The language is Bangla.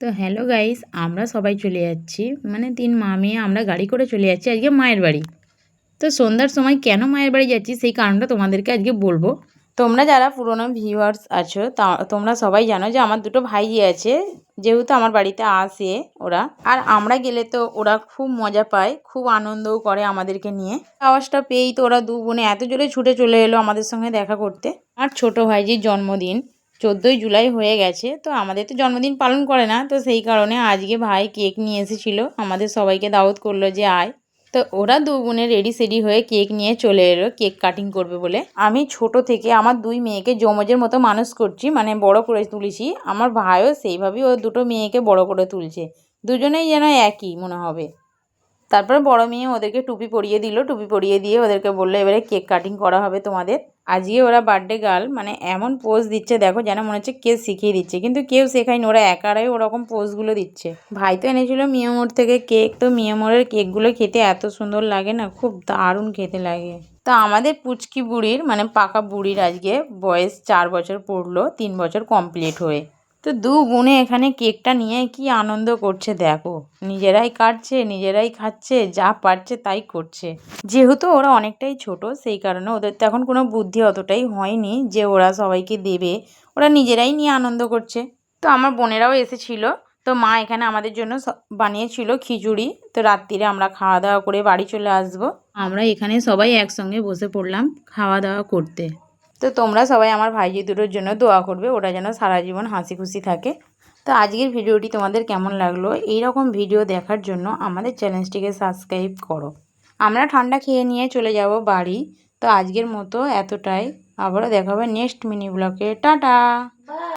তো হ্যালো গাইস, আমরা সবাই চলে যাচ্ছি, মানে 3 মা মেয়ে আমরা গাড়ি করে চলে যাচ্ছি আজকে মায়ের বাড়ি। তো সন্ধ্যার সময় কেন মায়ের বাড়ি যাচ্ছি সেই কারণটা তোমাদেরকে আজকে বলবো। তোমরা যারা পুরনো ভিউয়ার্স আছো তা তোমরা সবাই জানো যে আমার দুটো ভাইজি আছে, যেহেতু আমার বাড়িতে আসে ওরা, আর আমরা গেলে তো ওরা খুব মজা পায়, খুব আনন্দও করে আমাদেরকে নিয়ে। আওয়াজটা পেয়েই তো ওরা দু বোনে এত জোরে ছুটে চলে এলো আমাদের সঙ্গে দেখা করতে। আর ছোট ভাইজির জন্মদিন 14ই জুলাই হয়ে গেছে, তো আমাদের তো জন্মদিন পালন করে না, তো সেই কারণে আজকে ভাই কেক নিয়ে এসেছিলো, আমাদের সবাইকে দাওয়াত করলো যে আয়। তো ওরা দু বোনে রেডি সেডি হয়ে কেক নিয়ে চলে এলো কেক কাটিং করবে বলে। আমি ছোট থেকে আমার দুই মেয়েকে যমজের মতো মানুষ করছি, মানে বড় করে তুলেছি। আমার ভাইও সেইভাবেই ওর দুটো মেয়েকে বড় করে তুলছে, দুজনেই যেন একই মনে হবে। তারপরে বড় মেয়ে ওদেরকে টুপি পরিয়ে দিল, টুপি পরিয়ে দিয়ে ওদেরকে বললো এবারে কেক কাটিং করা হবে তোমাদের। আজকে ওরা বার্থডে গার্ল, মানে এমন পোজ দিচ্ছে দেখো যেন মনে হচ্ছে কেউ শিখিয়ে দিচ্ছে, কিন্তু কেউ শেখায়নি, ওরা একারাই ওরকম পোজগুলো দিচ্ছে। ভাই তো এনেছিল মিয়ামোর থেকে কেক, তো মিয়ামোরের কেকগুলো খেতে এত সুন্দর লাগে না, খুব দারুণ খেতে লাগে। তো আমাদের পুচকি বুড়ির, মানে পাকা বুড়ির আজকে বয়স 4 বছর পড়লো, 3 বছর কমপ্লিট হয়ে। তো দু বোনে এখানে কেকটা নিয়ে কি আনন্দ করছে দেখো, নিজেরাই কাটছে, নিজেরাই খাচ্ছে, যা পারছে তাই করছে। যেহেতু ওরা অনেকটাই ছোট সেই কারণে ওদের তো এখন কোনো বুদ্ধি অতটাই হয়নি যে ওরা সবাইকে দেবে, ওরা নিজেরাই নিয়ে আনন্দ করছে। তো আমার বোনেরাও এসেছিল, তো মা এখানে আমাদের জন্য বানিয়েছিল খিচুড়ি। তো রাত্রিরে আমরা খাওয়া দাওয়া করে বাড়ি চলে আসব। আমরা এখানে সবাই একসঙ্গে বসে পড়লাম খাওয়া দাওয়া করতে। তো তোমরা সবাই আমার ভাইজি দুটোর জন্য দোয়া করবে, ওরা যেন সারা জীবন হাসি খুশি থাকে। তো আজকের ভিডিওটি তোমাদের কেমন লাগলো, এই রকম ভিডিও দেখার জন্য আমাদের চ্যানেলটিকে সাবস্ক্রাইব করো। আমরা ঠান্ডা খেয়ে নিয়ে চলে যাব বাড়ি। তো আজকের মতো এতটাই, আবারও দেখা হবে নেক্সট মিনি ব্লগে। টাটা।